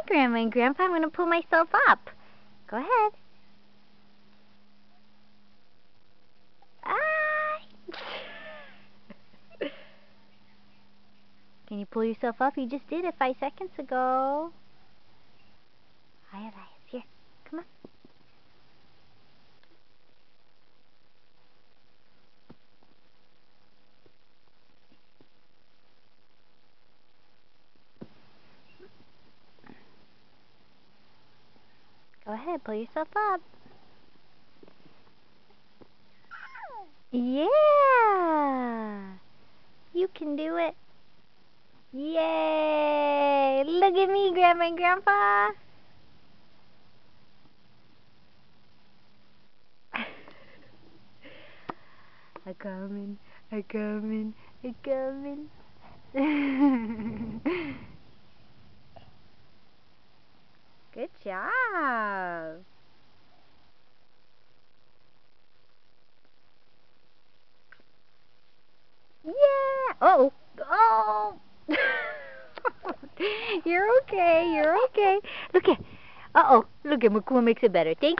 Grandma and Grandpa. I'm going to pull myself up. Go ahead. Ah! Can you pull yourself up? You just did it 5 seconds ago. Elias, here. Come on. Go ahead, pull yourself up. Yeah! You can do it. Yay! Look at me, Grandma and Grandpa. I'm coming, I'm coming, I'm coming. Good job. Yeah. Oh. Oh. You're okay. You're okay. Look at. Uh-oh. Look at McCool makes it better. Thank